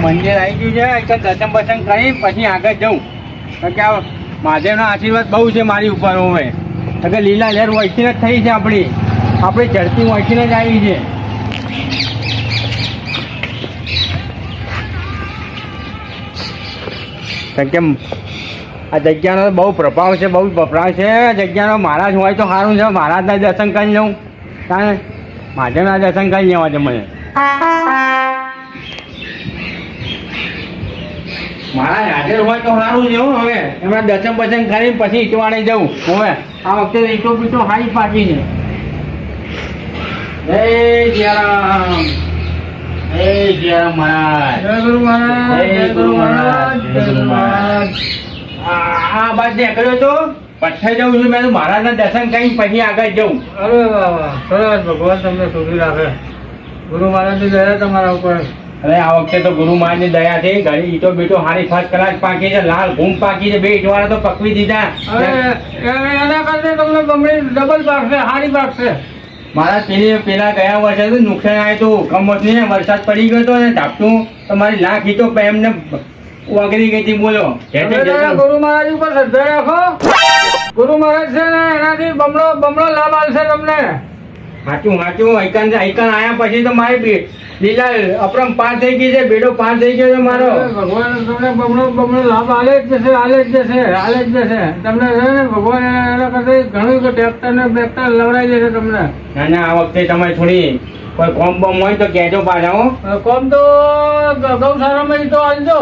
મંદિર આવી ગયું છે એક દર્શન બર્શન કરી પછી આગળ જવું કારણ કે આ મહાદેવનો આશીર્વાદ બહુ છે મારી ઉપર હવે કે લીલા લહેર વહીને જ થઈ છે આપણી ઝડપી વહીને જ આવી છે. કેમ આ જગ્યાનો બહુ પ્રભાવ છે બહુ વપરાશ છે જગ્યાનો. મહારાજ હોય તો સારું છે મહારાજના દર્શન કરી લઉં કારણ મહાદેવના દર્શન કરી લેવા છે મને. મહારાજ હાજર હોય તો સારું છે હું હવે એમના દર્શન બર્શન કરીને પછી ઈટવાડે જવું હવે આ વખતે ઈટો બીટો હારી પાકી છે. જય જયરામ જય જયરામ મહારાજ જય ગુરુ મહારાજ જય ગુરુ મહારાજ જય ગુરુ મહારાજ. આ બાદ નીકળ્યો તો પથ્થર જવું છું મેં મહારાજના દર્શન કરીને પછી આગળ જવું. અરે વાહ સરસ ભગવાન તમને સુખી રાખે. ગુરુ મહારાજની દયા તમારા ઉપર. અરે આ વખતે તો ગુરુ મહારાજની દયા થઈ ઘણી ઈટો બીટો હારી ફર્સ્ટ ક્લાસ પાકી છે લાલ ઘૂમ પાકી છે બે ઈટવાળા તો પકવી દીધા. એના કરતા તમને બમણી ડબલ પાકશે હારી પાકશે. મારા પેલા ગયા વર્ષે તો નુકસાન આવ્યું હતું કમોસમી વરસાદ પડી ગયો હતો ને ઝાપટું તો મારી લાખ ઈટો એમને વગરી ગઈ હતી. બોલો ગુરુ મહારાજ ઉપર શ્રદ્ધા રાખો. ગુરુ મહારાજ છે ને એનાથી બમણો લાભ આવશે તમને. સાચું સાચું આઈકન આયા પછી તો મારી લીલા અપરમ પાર થઈ ગઈ છે બેડો પાર થઈ ગયો છે મારો. ભગવાન તમને બમણો લાભ આલે જ જશે તમને છે ને ભગવાન એના કરતા ઘણું ટ્રેક્ટર ને બેક્ટર લવડાવી દેશે તમને. ના આ વખતે તમે થોડી કોઈ કોમ બોમ હોય તો કહેજો પાછા હો. કોમ તો ગૌશાળામાં તો આવજો.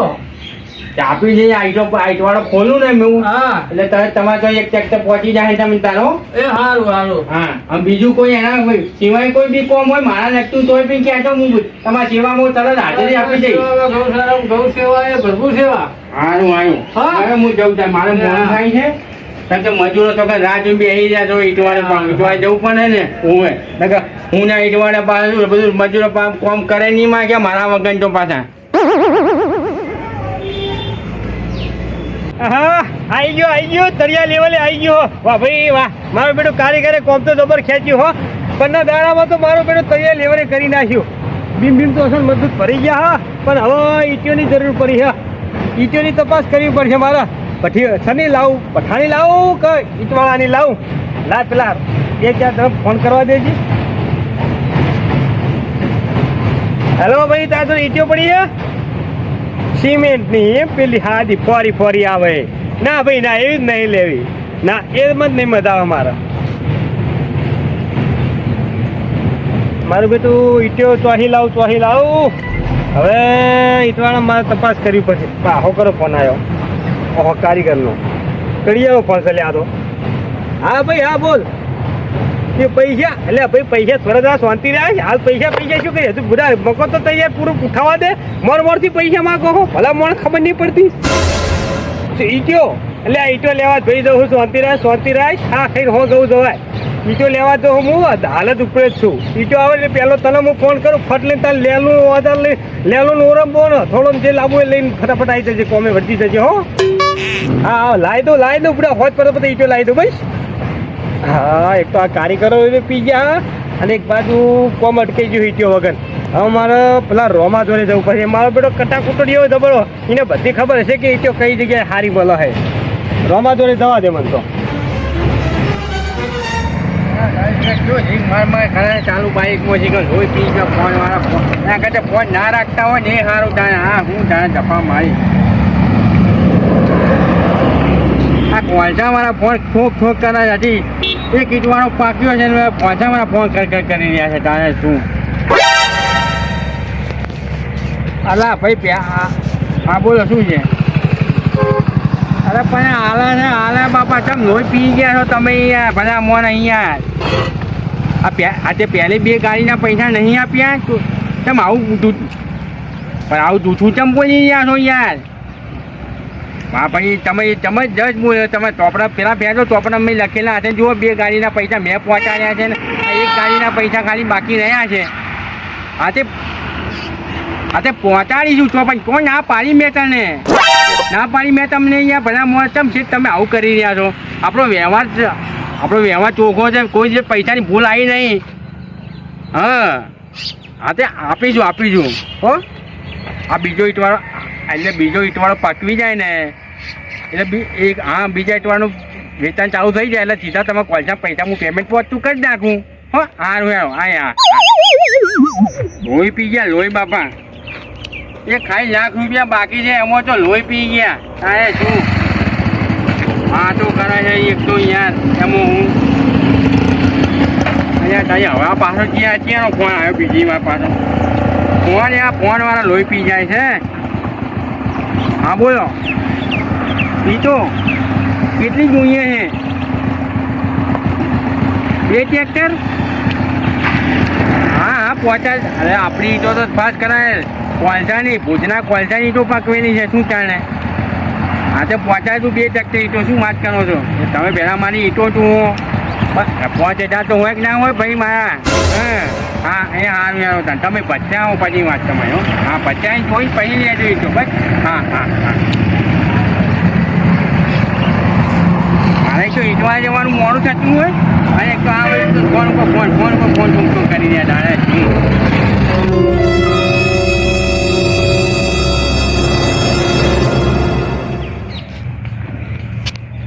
આપી જઈએ આઈટવાળો ખોલું ને મેં હા એટલે તમારે તો એક ટ્રેક્ટર પહોંચી જાય તમે તારો. એ સારું હા અને બીજું કોઈ એના સિવાય કોઈ બી કોમ હોય મારા લગતું તોય બી કહેજો હું તમારા સેવામાં તરત હાજરી આપી દઈશ. ગૌ સેવા એ ભરપૂર સેવા. સારું હવે હું જઉં ત્યાં મારે મોડું થાય છે કારણ કે મજૂરો તો રાહ જોઈ બેસી જાય તો ઈટવાડે જવું પડે ને હું ને ઈટવાડે પાછું બધું મજૂરો કોમ કરે નહીં માં કે મારા વગર તો પાછા. હા આવી ગયો દરિયા લેવલે આવી ગયો. વાહ ભાઈ વાહ મારો બેટો કારીગરે કોમ તો જબર ખેંચ્યું હો. પન્ના દાડામાં તો મારો બેટો દરિયા લેવલે કરી નાખ્યું. બીમ તો અસલ મજબૂત ભરી ગયા હા પણ હવે ઈટીઓની જરૂર પડી હા. ઈટીઓની તપાસ કરવી પડશે મારા. શની લાવું પઠાણી લાવું કે ઈટવાળાની લાવું. લા પેલા બે ચાર તરફ ફોન કરવા દેજી. હેલો ભાઈ તાર તો ઈટીઓ પડી છે સિમેન્ટની પેલી હાદી ફોરી આવે. ના ભાઈ ના એવી જ નહીં લેવી. ના એમાં જ નહીં મજા આવે મારું બેટું ઈટ્યો ચોહી લાવું. હવે ઈટવાળા મારે તપાસ કરવી પડશે. આહો કરો ફોન આવ્યો ઓહો કારીગરનો કરી આવો ફોન ચાલે આ તો. હા ભાઈ હા બોલ એ પૈસા એટલે ભાઈ પૈસા થોડા શાંતિ રહ્યા હાલ પૈસા શું કરીએ તું બધા મકો તો તૈયાર પૂરું ઉઠાવા દે. મોરથી પૈસા માગો હો ભલા મોણ ખબર નહીં પડતી. ઈટો એટલે આ ઈટો લેવા ભાઈ દઉં હું શાંતિ રાખ હા ખાઈને હો ગઉં જવાય. ઈટો લેવા તો હું હાલત ઉપર જ છું. ઈટો આવે એટલે પહેલો તને હું ફોન કરું ફટ લઈને તારે લેલું ઓરમબો ને થોડો જે લાવવું એ લઈને ફટાફટ આવી જજે કોમે વર્તી જજે હો. હા લાવી દઉં બધા હોત પર બધા ઈટો લાવી દઉં ભાઈ. હા એક તો આ કારીગરો પી ગયા અને એક બાજુ કોમ અટકાઈ ગયું ઈટીઓ વગર. હવે મારે પેલા રોમા જોડે જવું પડશે. મારો બેટો કટાકુટડી હોય જબરો એને બધી ખબર હશે કે ઈટીઓ કઈ જગ્યાએ સારી મળે છે. રોમા જોડે જવા દે મને તો. ચાલુ બાઈકમાં છે લોહી પી ગયો ફોન વાળા એના કરતા ફોન ના રાખતા હોય ને એ સારું તારે. હા હું તારે જપા મારી આ કોલસા મારા ફોન ઠોક કરે હતી. એક ઈટવાળો પાક્યો છે ને કોલસા મારા ફોન કરી રહ્યા છે તારે શું. અલા ભાઈ હા બોલો શું છે. અરે પણ હાલે બાપા તમે લોહી પી ગયા છો તમે અહીંયા બધા મોન અહીંયા. આજે પહેલી બે ગાડીના પૈસા નહીં આપ્યા તમે આવું જૂઠું ચમ બોલી રહ્યા છો યાર. હા ભાઈ તમે જ બોલો તમે ચોપડા પેલા ભેજો ચોપડા મેં લખેલા હશે જુઓ બે ગાડીના પૈસા મેં પહોંચાડ્યા છે ને એક ગાડીના પૈસા ખાલી બાકી રહ્યા છે. આજે પહોંચાડીશું ચોપડ કોણ ના પાડી મેં તને તમને અહીંયા બધા મોચમ છે તમે આવું કરી રહ્યા છો. આપણો વ્યવહાર ચોખ્ખો છે કોઈ જે પૈસાની ભૂલ આવી નહીં. હા તે આપીશું હો આ બીજો ઈંટવાળો એટલે બીજો ઈંટવાળો પકવી જાય ને એટલે બીજા ઈંટવાળાનું વેચાણ ચાલુ થઈ જાય એટલે સીધા તમે કોલસા પૈસા હું પેમેન્ટ પહોંચતું કરી નાખું હો સારું હેરો હા લોહી પી ગયા લોહી બાપા એ ખાલી ₹1,00,000 બાકી છે એમાં તો લોહી પી ગયા તારે શું હા તો કરે છે એક તો યાર એમાં હું અહીંયા તારી હવા પાછો ક્યાંનો ફોન આવ્યો બીજી વાર પાછો ફોન ફોનવાળા લોહી પી જાય છે હા બોલો એ તો કેટલી જોઈએ છે 2 ટ્રેક્ટર હા પહોંચાય અરે આપણી ઈંટો તો પાસ કરાય કોલસાની ભુજના કોલસાની ઈંટો પકવેલી છે શું ચાલે હા તો પહોંચાય તું 2 ટ્રેક્ટર ઈંટો શું વાત કરો છો તમે પહેલાં મારી ઈંટો તું 5,000 તો હોય કે ના હોય ભાઈ મારા હા એ સારું યાર તમે બચ્ચા આવો પછી વાત તમારી હા બચ્ચા કોઈ પછી લેજો ઈંટો બસ હા મારે તો ઈંટવા જવાનું મોડું થતું હોય અને એક તો આવે તો ફોન ઉપર ફોન કરી દે દાડે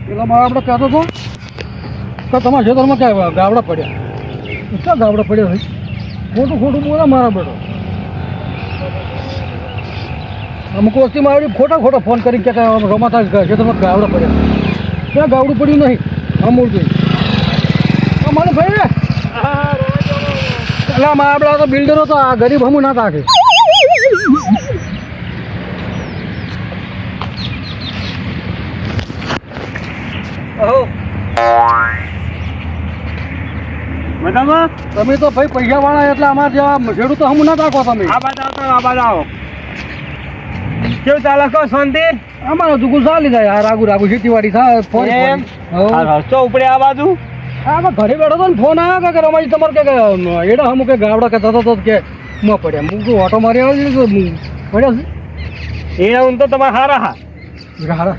પેલા મારા આપણે કહેતો હતો તો તમારા ખેતરમાં ક્યાં ગાવડા પડ્યા ક્યાં ગાવડા પડ્યા ભાઈ ખોટું બોલા મારા બેટો અમુક વસ્તી મારી ખોટા ફોન કરી કે રમાતા ખેતરમાં ગાવડા પડ્યા ક્યાં ગાવડું પડ્યું નહીં અમૂલ જોઈ મને ભાઈ એટલે આપણા તો બિલ્ડરો તો આ ગરીબ હમું ના તાકે બધામાં તમે તો ભાઈ પૈસા વાળા એટલે અમારે જેવા ખેડૂતો હમું ના તાકો તમે આ બાદ આવતો આ બાદ આવો કેવું ચાલે કહો શાંતિ અમારે દુકુ ચાલી જાય આ રાગુ ખેતીવાડી થાય ફોન એમ રસ્તો ઉપડે આ બાજુ હા ઘરે બેઠો તો ને ફોન આવ્યો કે રમાજી તમારે કે એડા હમું કે ગાવડા કે થતો કે ન પડ્યા હું ઓટો મારી આવ્યો પડ્યા છે એ હું તો તમારે હારા હા હારા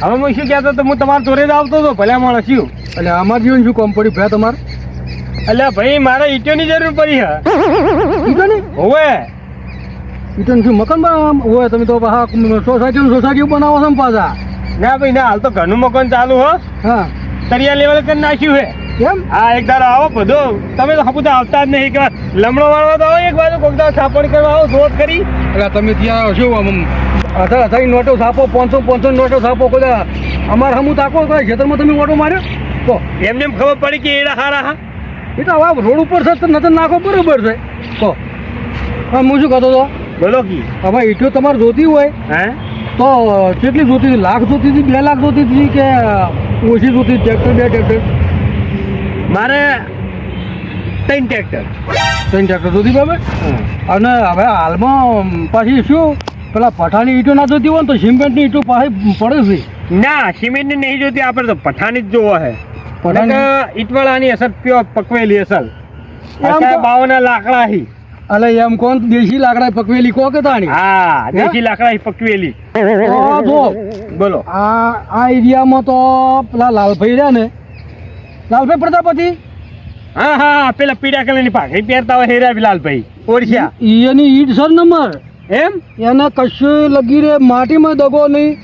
હવે હું શું કહેતો તો હું તમારા જોડે જ આવતો હતો ભલે માણસ શું એટલે આમાં જીવન શું કોમ પડ્યું ભે તમારે એટલે ભાઈ મારે ઈંટોની જરૂર પડી હે ઈટોની હોવે ઈટોની શું મકાન હોય તમે તો સોસાયટી બનાવો છો ને પાછા ના ભાઈ ના હાલ તો ઘરનું મકાન ચાલુ હો હા તરિયા લેવલ કરી નાખ્યું હે કેમ હા એક દાડો આવો બધો તમે તો હપુતા આવતા જ નહીં કે લમણો વાળવા તો આવો એક બાજુ કોક દાડો છાપણ કરવા આવો શોધ કરી એટલે તમે ત્યાં શું અઢાર નોટો છાપો 500 નોટો છાપો કોઈ અમારે હમું તાકો કોઈ ખેતરમાં તમે ઓટો માર્યો તો એમને એમ ખબર પડી કે એડા હારા હા એ તો હવે રોડ ઉપર છે તો નતર નાખો બરોબર છે તો હા હું શું કહેતો હતો બોલો કી હવે ઈટો તમારે જોતી હોય હે તો કેટલી જોતી હતી લાખ જોતી હતી 2 લાખ જોતી હતી કે ઓછી જોતી ટ્રેક્ટર 2 ટ્રેક્ટર મારે 3 ટ્રેક્ટર જોતી બરાબર અને હવે હાલમાં પાછી શું પેલા પઠાની ઈંટો ના જોતી હોય ને તો સિમેન્ટની ઈંટો પાછી પડે છે ના સિમેન્ટ ની નહીં જોતી આપણે તો પઠાની જ જોવો હે પઠાની? ઈટવાળાની અસર પ્યોર પકવેલી અસલ એમ તો- બાવના લાકડા હી અલે એમ કોણ દેશી લાકડા પકવેલી કો કે તાણી હા દેશી લાકડા હી પકવેલી જો બોલો આ એરિયામાં તો પેલા લાલભાઈ રહ્યા ને લાલભાઈ પ્રજાપતિ હા હા પેલા પીળા કલરની પાઘડી પહેરતા હોય હેરા લાલભાઈ ઓળખ્યા એની ઈટ સર નંબર એમ એને કશું લગી રે માટીમાં દગો નહીં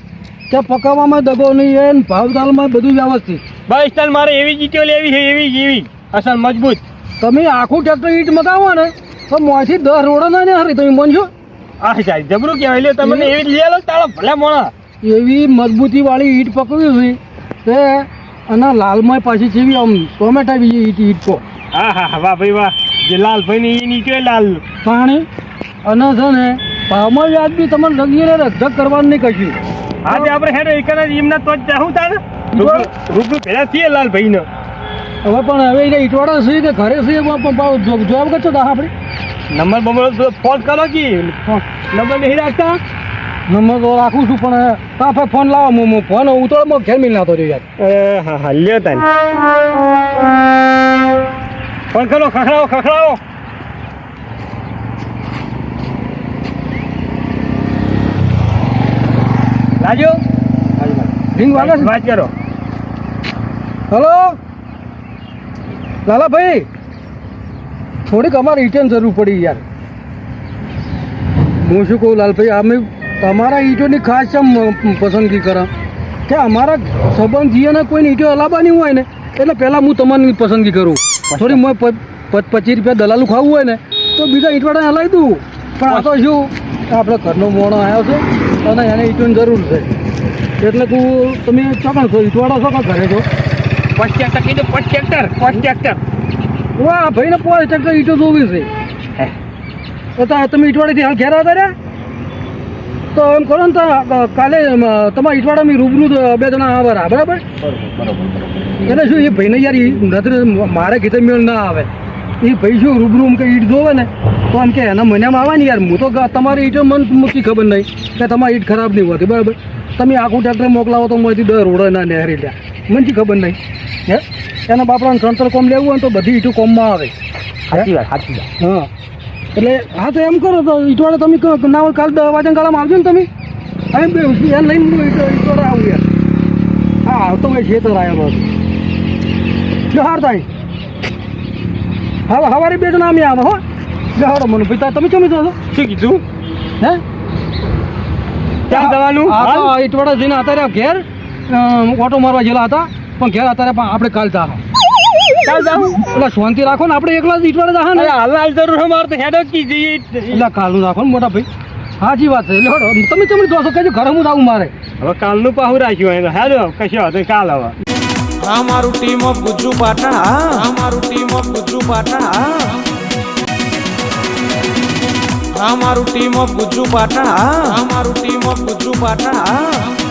કે પકાવવામાં દગો નહીં એને ભાવતાલમાં બધું વ્યવસ્થિત બસ તાલ મારે એવી જીટીઓ લેવી છે એવી અસલ મજબૂત તમે આખું ટ્રેક્ટર ઈટ મગાવો ને તો મોંથી 10 રોડા ના ને હારી તમે માનશો આ જાય જબરું કહેવાય લે તમને એવી લઈ લો તાળો ભલે મોણા એવી મજબૂતી વાળી ઈટ પકવી છે તે અને લાલમાં પાછી જેવી આમ ટોમેટા બીજી ઈટ કો હા હા હા વાહ ભાઈ વાહ જે લાલભાઈ ની એ નીકળે લાલ પાણી અને છે ને ભાવમાં વ્યાજ બી તમારે લગીને રજક કરવાનું નહીં કશું આજે આપણે હેડો એકલા એમના તો જ જાહું તાને રૂબરૂ ભેળા થઈએ લાલભાઈ ને હવે પણ હવે એને ઈટવાડા છે કે ઘરે છે જવાબ કરશો તો આપણે નંબર બંબર ફોન કરો કે નંબર નહીં રાખતા નંબર તો રાખું છું પણ તાફે ફોન લાવો હું ફોન ઉતળમાં ઘેર મિલ નાતો રહ્યો યાર હા હા લ્યો તાને ફોન કરો ખખડાવો લાજો રિંગ વાગે છે વાત કરો હલો લાલાભાઈ થોડીક અમારે ઈટેન જરૂર પડી યાર હું શું કહું લાલભાઈ, અમે તમારા ઈંટોની ખાસ ચમ પસંદગી કરા કે અમારા સંબંધીઓને કોઈને ઈંટો હલાવવાની હોય ને એટલે પહેલાં હું તમારી પસંદગી કરું. થોડી મેં 25 રૂપિયા દલાલું ખાવું હોય ને તો બીજા ઈંટવાળાને હલાવી દઉં. પણ આ તો શું આપણે ઘરનો મોણો આવ્યો છે અને એને ઈંટોની જરૂર છે એટલે તમે ચોકણ છો, ઈંટવાળો છો કે ઘરે છો? ફર્સ્ટ ટ્રેક્ટર કીધું, ફર્સ્ટ ટ્રેક્ટર. વાહ ભાઈને 5 ટ્રેક્ટર ઈંટો જોવી છે. તો તમે ઈંટવાડીથી હાલ ઘેર આવતા રહ્યા તો એમ કરો ને તો કાલે તમારા ઈંટવાડામાં રૂબરૂ 2 જણા આવવાના, બરાબર? એટલે શું એ ભાઈને યાર નજર મારે કીધે મેળ ના આવે. એ ભાઈ શું રૂબરૂ કે ઈંટ જોવે ને તો આમ કે એના મહિનામાં આવે ને યાર. હું તો તમારી ઈંટો મને મૂકી ખબર નહીં કે તમારી ઈંટ ખરાબ નહીં હોતી, બરાબર? તમે આખું ટ્રેક્ટર મોકલાવો તો માંથી 10 રોડો ના નહેરી લ્યા, મને ખબર નહીં. હે એના બાપડાને સંતર કોમ લેવું હોય ને તો બધી ઈંટો કોમમાં આવે. સાચી વાત. હા એટલે હા તો એમ કરો તો ઈંટવાડે તમે ના હોય કાલ 10 વાગ્યા ગાળામાં આવજો ને તમે. એમ એને લઈને હું ઈંટવાડે આવું યાર. હા આવતો હોય છે તો આવ્યો જો હાર થાય. હવે સવારે 2 જણા અમે આવે હો. હારો મને પિતા તમે કેમ છો? શું કીધું? હે ક્યાં જવાનું? હા ઈંટવાડા જઈને અત્યારે ઘેર ઓટો મારવા ગયેલા હતા પણ ઘેર અત્યારે આપણે કાલ જા ચાલ જાઉં. એટલે શાંતિ રાખો ને, આપણે એકલા જ ઈંટવાડા જા ને. હાલ જરૂર છે મારે તો હેડ જ કી જઈએ. એટલે કાલનું રાખો ને મોટા ભાઈ. સાચી વાત છે. એટલે તમે તમે દોસ્તો કહેજો ઘરે હું આવું મારે. હવે કાલનું પાહું રાખ્યું હોય હેડો કશો હતો કાલ હવે. અમારું ટીમ ઓફ ગુજ્જુ પાટણ, અમારું ટીમ ઓફ ગુજ્જુ પાટણ, અમારું ટીમ ઓફ ગુજ્જુ પાટણ, અમારું ટીમ ઓફ ગુજ્જુ પાટણ.